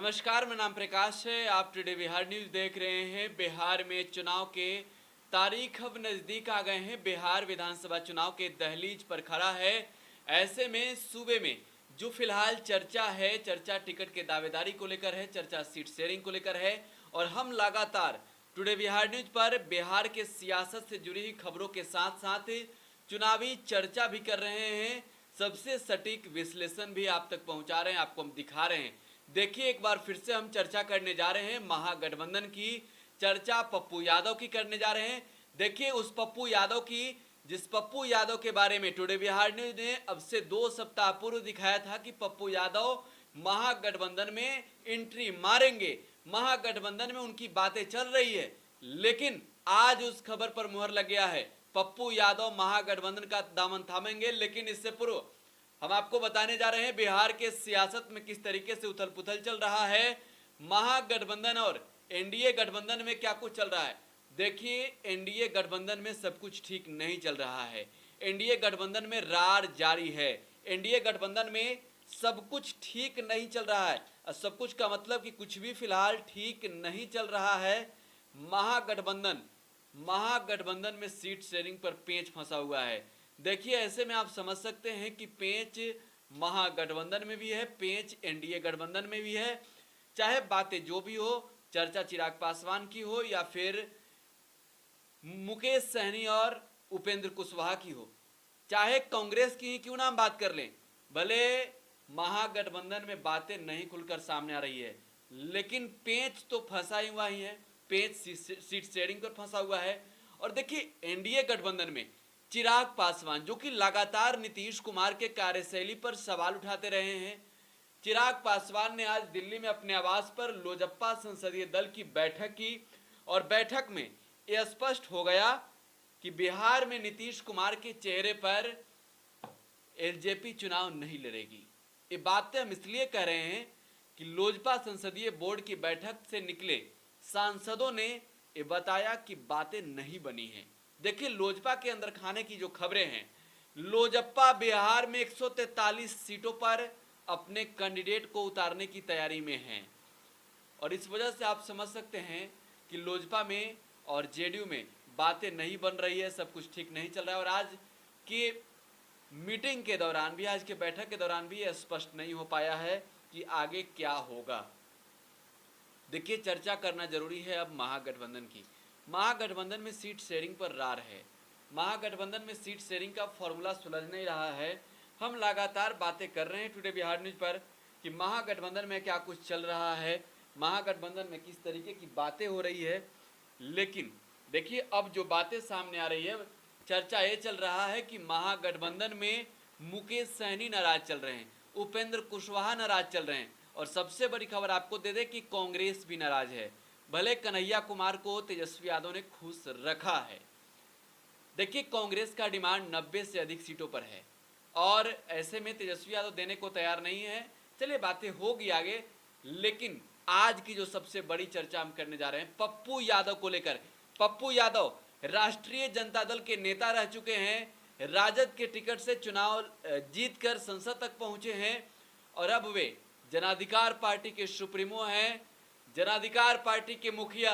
नमस्कार, मेरा नाम प्रकाश है। आप टुडे बिहार न्यूज़ देख रहे हैं। बिहार में चुनाव के तारीख अब नज़दीक आ गए हैं। बिहार विधानसभा चुनाव के दहलीज पर खड़ा है। ऐसे में सूबे में जो फिलहाल चर्चा है, चर्चा टिकट के दावेदारी को लेकर है, चर्चा सीट शेयरिंग को लेकर है। और हम लगातार टुडे बिहार न्यूज़ पर बिहार के सियासत से जुड़ी हुई खबरों के साथ साथ चुनावी चर्चा भी कर रहे हैं। सबसे सटीक विश्लेषण भी आप तक पहुंचा रहे हैं, आपको हम दिखा रहे हैं। देखिए, एक बार फिर से हम चर्चा करने जा रहे हैं महागठबंधन की। चर्चा पप्पू यादव की करने जा रहे हैं। देखिए, उस पप्पू यादव की, जिस पप्पू यादव के बारे में टुडे बिहार न्यूज ने अब से 2 सप्ताह पूर्व दिखाया था कि पप्पू यादव महागठबंधन में एंट्री मारेंगे, महागठबंधन में उनकी बातें चल रही है। लेकिन आज उस खबर पर मुहर लग गया है, पप्पू यादव महागठबंधन का दामन थामेंगे। लेकिन इससे पूर्व हम आपको बताने जा रहे हैं बिहार के सियासत में किस तरीके से उथल पुथल चल रहा है। महागठबंधन और एनडीए गठबंधन में क्या कुछ चल रहा है। देखिए, एनडीए गठबंधन में सब कुछ ठीक नहीं चल रहा है। एनडीए गठबंधन में रार जारी है। एनडीए गठबंधन में सब कुछ ठीक नहीं चल रहा है। और सब कुछ का मतलब कि कुछ भी फिलहाल ठीक नहीं चल रहा है। महागठबंधन में सीट शेयरिंग पर पेंच फंसा हुआ है। देखिए, ऐसे में आप समझ सकते हैं कि पेंच महागठबंधन में भी है, पेंच एनडीए गठबंधन में भी है। चाहे बातें जो भी हो, चर्चा चिराग पासवान की हो या फिर मुकेश सहनी और उपेंद्र कुशवाहा की हो, चाहे कांग्रेस की ही क्यों ना हम बात कर लें, भले महागठबंधन में बातें नहीं खुलकर सामने आ रही है, लेकिन पेंच तो फंसा ही हुआ ही है। पेंच सीट शेयरिंग पर फंसा हुआ है। और देखिए, एनडीए गठबंधन में चिराग पासवान, जो कि लगातार नीतीश कुमार के कार्यशैली पर सवाल उठाते रहे हैं, चिराग पासवान ने आज दिल्ली में अपने आवास पर लोजप्पा संसदीय दल की बैठक की। और बैठक में यह स्पष्ट हो गया कि बिहार में नीतीश कुमार के चेहरे पर एलजेपी चुनाव नहीं लड़ेगी। ये बातें हम इसलिए कह रहे हैं कि लोजपा संसदीय बोर्ड की बैठक से निकले सांसदों ने ये बताया कि बातें नहीं बनी हैं। देखिए, लोजपा के अंदर खाने की जो खबरें हैं, लोजपा बिहार में 143 सीटों पर अपने कैंडिडेट को उतारने की तैयारी में है। और इस वजह से आप समझ सकते हैं कि लोजपा में और जेडीयू में बातें नहीं बन रही है, सब कुछ ठीक नहीं चल रहा है। और आज की मीटिंग के दौरान भी, आज के बैठक के दौरान भी यह स्पष्ट नहीं हो पाया है कि आगे क्या होगा। देखिए, चर्चा करना जरूरी है अब महागठबंधन की। महागठबंधन में सीट शेयरिंग पर रार है। महागठबंधन में सीट शेयरिंग का फॉर्मूला सुलझ नहीं रहा है। हम लगातार बातें कर रहे हैं टुडे बिहार न्यूज पर कि महागठबंधन में क्या कुछ चल रहा है, महागठबंधन में किस तरीके की बातें हो रही है। लेकिन देखिए, अब जो बातें सामने आ रही है, चर्चा ये चल रहा है कि महागठबंधन में मुकेश सहनी नाराज चल रहे हैं, उपेंद्र कुशवाहा नाराज चल रहे हैं। और सबसे बड़ी खबर आपको दे दें कि कांग्रेस भी नाराज है। भले कन्हैया कुमार को तेजस्वी यादव ने खुश रखा है। देखिए, कांग्रेस का डिमांड 90 से अधिक सीटों पर है और ऐसे में तेजस्वी यादव देने को तैयार नहीं है। चलिए, बातें होगी आगे। लेकिन आज की जो सबसे बड़ी चर्चा हम करने जा रहे हैं पप्पू यादव को लेकर। पप्पू यादव राष्ट्रीय जनता दल के नेता रह चुके हैं, राजद के टिकट से चुनाव जीतकर संसद तक पहुंचे हैं और अब वे जनाधिकार पार्टी के सुप्रीमो हैं। जनाधिकार पार्टी के मुखिया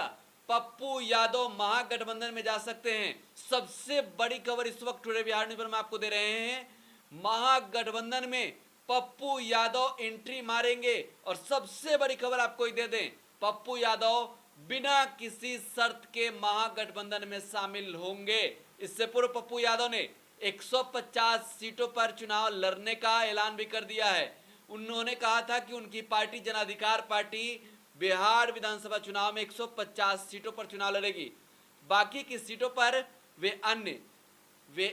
पप्पू यादव महागठबंधन में जा सकते हैं। सबसे बड़ी खबर इस वक्त टुडे बिहार न्यूज पर हम आपको दे रहे हैं, महागठबंधन में पप्पू यादव एंट्री मारेंगे। और सबसे बड़ी खबर आपको दे दें, पप्पू यादव बिना किसी शर्त के महागठबंधन में शामिल होंगे। इससे पूर्व पप्पू यादव ने 150 सीटों पर चुनाव लड़ने का ऐलान भी कर दिया है। उन्होंने कहा था कि उनकी पार्टी जनाधिकार पार्टी बिहार विधानसभा चुनाव में 150 सीटों पर चुनाव लड़ेगी। बाकी की सीटों पर वे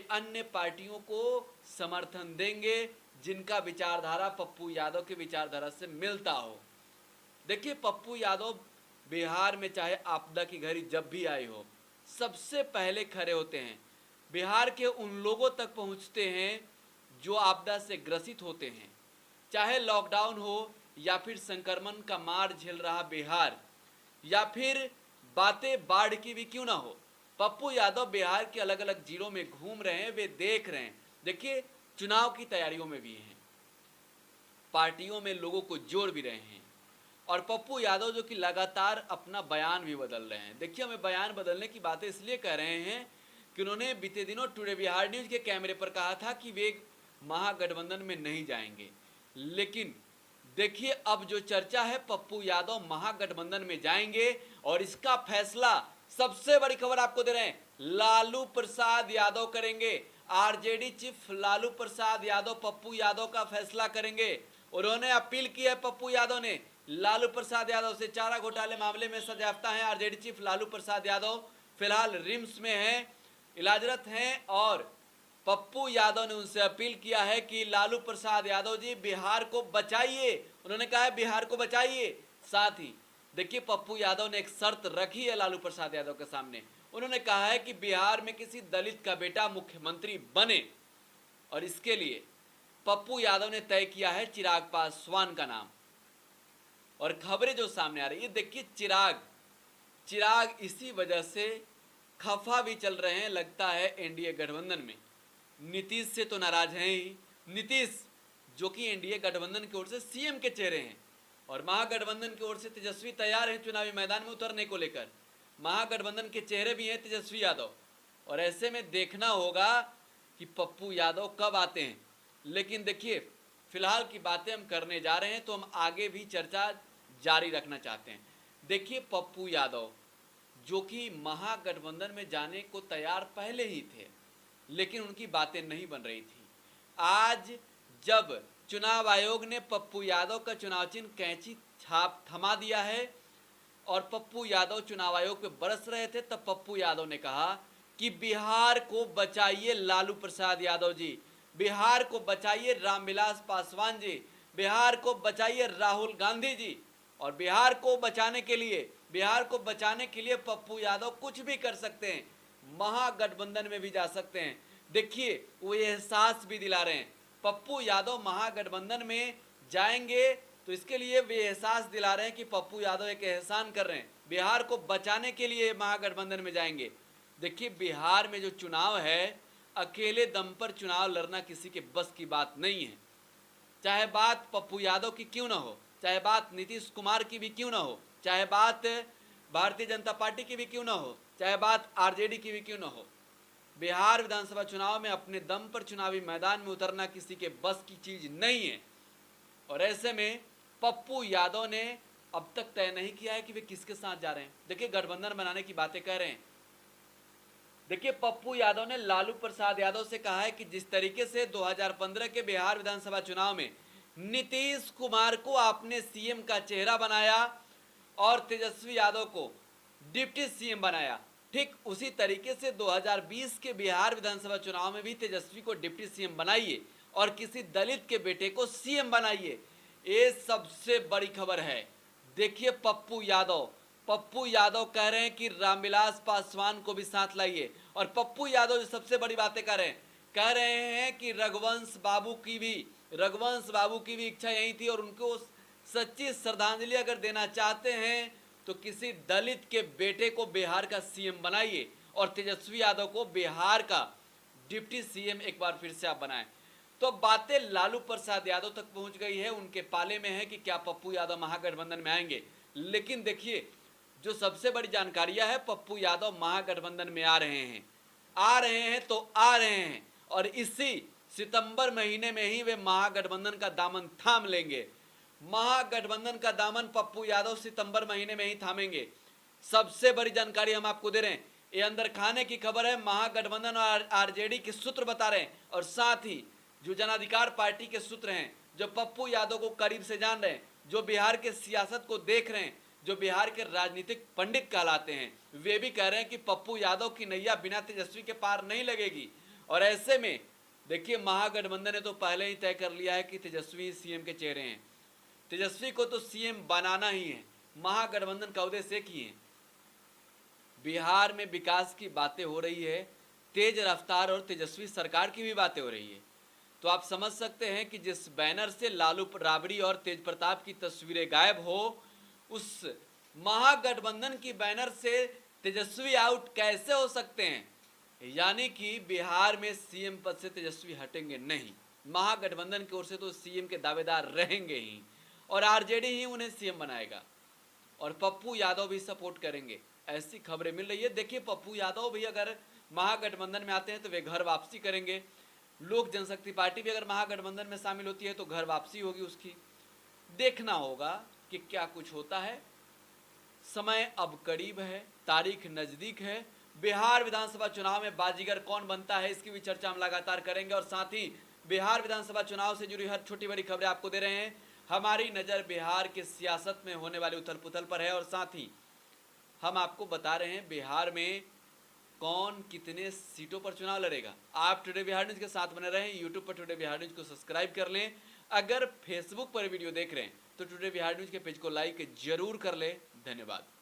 अन्य पार्टियों को समर्थन देंगे जिनका विचारधारा पप्पू यादव के विचारधारा से मिलता हो। देखिए, पप्पू यादव बिहार में चाहे आपदा की घड़ी जब भी आई हो, सबसे पहले खड़े होते हैं। बिहार के उन लोगों तक पहुंचते हैं जो आपदा से ग्रसित होते हैं। चाहे लॉकडाउन हो या फिर संक्रमण का मार झेल रहा बिहार, या फिर बातें बाढ़ की भी क्यों ना हो, पप्पू यादव बिहार के अलग अलग जिलों में घूम रहे हैं, वे देख रहे हैं। देखिए, चुनाव की तैयारियों में भी हैं, पार्टियों में लोगों को जोड़ भी रहे हैं। और पप्पू यादव जो कि लगातार अपना बयान भी बदल रहे हैं। देखिए, हमें बयान बदलने की बातें इसलिए कह रहे हैं कि उन्होंने बीते दिनों टुडे बिहार न्यूज के कैमरे पर कहा था कि वे महागठबंधन में नहीं जाएंगे, लेकिन देखिए अब जो चर्चा है, पप्पू यादव महागठबंधन में जाएंगे और इसका फैसला, सबसे बड़ी खबर आपको दे रहे हैं, लालू प्रसाद यादव करेंगे। आरजेडी चीफ लालू प्रसाद यादव पप्पू यादव का फैसला करेंगे। उन्होंने अपील की है, पप्पू यादव ने लालू प्रसाद यादव से। चारा घोटाले मामले में सजायाफ्ता हैं आरजेडी चीफ लालू प्रसाद यादव, फिलहाल रिम्स में हैं, इलाजरत हैं, और पप्पू यादव ने उनसे अपील किया है कि लालू प्रसाद यादव जी बिहार को बचाइए। उन्होंने कहा है बिहार को बचाइए। साथ ही देखिए, पप्पू यादव ने एक शर्त रखी है लालू प्रसाद यादव के सामने। उन्होंने कहा है कि बिहार में किसी दलित का बेटा मुख्यमंत्री बने, और इसके लिए पप्पू यादव ने तय किया है चिराग पासवान का नाम। और खबरें जो सामने आ रही है, देखिए चिराग इसी वजह से खफा भी चल रहे हैं, लगता है एनडीए गठबंधन में। नीतीश से तो नाराज हैं ही। नीतीश जो कि एनडीए गठबंधन की ओर से सीएम के चेहरे हैं, और महागठबंधन की ओर से तेजस्वी तैयार हैं चुनावी मैदान में उतरने को लेकर। महागठबंधन के चेहरे भी हैं तेजस्वी यादव, और ऐसे में देखना होगा कि पप्पू यादव कब आते हैं। लेकिन देखिए, फिलहाल की बातें हम करने जा रहे हैं, तो हम आगे भी चर्चा जारी रखना चाहते हैं। देखिए, पप्पू यादव जो कि महागठबंधन में जाने को तैयार पहले ही थे, लेकिन उनकी बातें नहीं बन रही थी। आज जब चुनाव आयोग ने पप्पू यादव का चुनाव चिन्ह कैंची छाप थमा दिया है और पप्पू यादव चुनाव आयोग पे बरस रहे थे, तब पप्पू यादव ने कहा कि बिहार को बचाइए लालू प्रसाद यादव जी, बिहार को बचाइए रामविलास पासवान जी, बिहार को बचाइए राहुल गांधी जी। और बिहार को बचाने के लिए पप्पू यादव कुछ भी कर सकते हैं, महागठबंधन में भी जा सकते हैं। देखिए, वो ये एहसास भी दिला रहे हैं, पप्पू यादव महागठबंधन में जाएंगे तो इसके लिए वे एहसास दिला रहे हैं कि पप्पू यादव एक एहसान कर रहे हैं, बिहार को बचाने के लिए महागठबंधन में जाएंगे। देखिए, बिहार में जो चुनाव है, अकेले दम पर चुनाव लड़ना किसी के बस की बात नहीं है। चाहे बात पप्पू यादव की क्यों ना हो, चाहे बात नीतीश कुमार की भी क्यों ना हो, चाहे बात भारतीय जनता पार्टी की भी क्यों ना हो, चाहे बात आरजेडी की भी क्यों ना हो, बिहार विधानसभा चुनाव में अपने दम पर चुनावी मैदान में उतरना किसी के बस की चीज नहीं है। और ऐसे में पप्पू यादव ने अब तक तय नहीं किया है कि वे किसके साथ जा रहे हैं। देखिए, गठबंधन बनाने की बातें कर रहे हैं। देखिए, पप्पू यादव ने लालू प्रसाद यादव से कहा है कि जिस तरीके से 2015 के बिहार विधानसभा चुनाव में नीतीश कुमार को आपने सीएम का चेहरा बनाया और तेजस्वी यादव को डिप्टी सीएम बनाया, ठीक उसी तरीके से 2020 के बिहार विधानसभा चुनाव में भी तेजस्वी को डिप्टी सीएम बनाइए और किसी दलित के बेटे को सीएम बनाइए। ये सबसे बड़ी खबर है। देखिए, पप्पू यादव कह रहे हैं कि रामविलास पासवान को भी साथ लाइए। और पप्पू यादव जो सबसे बड़ी बातें कह रहे हैं कि रघुवंश बाबू की भी इच्छा यही थी, और उनको सच्ची श्रद्धांजलि अगर देना चाहते हैं तो किसी दलित के बेटे को बिहार का सीएम बनाइए और तेजस्वी यादव को बिहार का डिप्टी सीएम एक बार फिर से आप बनाएं। तो बातें लालू प्रसाद यादव तक पहुंच गई है, उनके पाले में है कि क्या पप्पू यादव महागठबंधन में आएंगे। लेकिन देखिए, जो सबसे बड़ी जानकारियां है, पप्पू यादव महागठबंधन में आ रहे हैं और इसी सितंबर महीने में ही वे महागठबंधन का दामन थाम लेंगे। महागठबंधन का दामन पप्पू यादव सितंबर महीने में ही थामेंगे। सबसे बड़ी जानकारी हम आपको दे रहे हैं, ये अंदर खाने की खबर है। महागठबंधन और आरजेडी के सूत्र बता रहे हैं, और साथ ही जो जन अधिकार पार्टी के सूत्र हैं, जो पप्पू यादव को करीब से जान रहे हैं, जो बिहार के सियासत को देख रहे हैं, जो बिहार के राजनीतिक पंडित कहलाते हैं, वे भी कह रहे हैं कि पप्पू यादव की नैया बिना तेजस्वी के पार नहीं लगेगी। और ऐसे में देखिए, महागठबंधन ने तो पहले ही तय कर लिया है कि तेजस्वी सीएम के चेहरे हैं। तेजस्वी को तो सीएम बनाना ही है। महागठबंधन का उद्देश्य एक ही है, बिहार में विकास की बातें हो रही है, तेज रफ्तार और तेजस्वी सरकार की भी बातें हो रही है। तो आप समझ सकते हैं कि जिस बैनर से लालू राबड़ी और तेज प्रताप की तस्वीरें गायब हो, उस महागठबंधन की बैनर से तेजस्वी आउट कैसे हो सकते हैं। यानी कि बिहार में सीएम पद से तेजस्वी हटेंगे नहीं, महागठबंधन की ओर से तो सीएम के दावेदार रहेंगे ही। और आरजेडी ही उन्हें सीएम बनाएगा और पप्पू यादव भी सपोर्ट करेंगे, ऐसी खबरें मिल रही है। देखिए पप्पू यादव भी अगर महागठबंधन में आते हैं तो वे घर वापसी करेंगे, लोक जनशक्ति पार्टी भी अगर महागठबंधन में शामिल होती है तो घर वापसी होगी उसकी। देखना होगा कि क्या कुछ होता है। समय अब करीब है, तारीख नजदीक है। बिहार विधानसभा चुनाव में बाजीगर कौन बनता है इसकी भी चर्चा हम लगातार करेंगे और साथ ही बिहार विधानसभा चुनाव से जुड़ी हर छोटी बड़ी खबरें आपको दे रहे हैं। हमारी नज़र बिहार के सियासत में होने वाली उथल पुथल पर है और साथ ही हम आपको बता रहे हैं बिहार में कौन कितने सीटों पर चुनाव लड़ेगा। आप टुडे बिहार न्यूज़ के साथ बने रहें, यूट्यूब पर टुडे बिहार न्यूज़ को सब्सक्राइब कर लें। अगर फेसबुक पर वीडियो देख रहे हैं तो टुडे बिहार न्यूज़ के पेज को लाइक जरूर कर लें। धन्यवाद।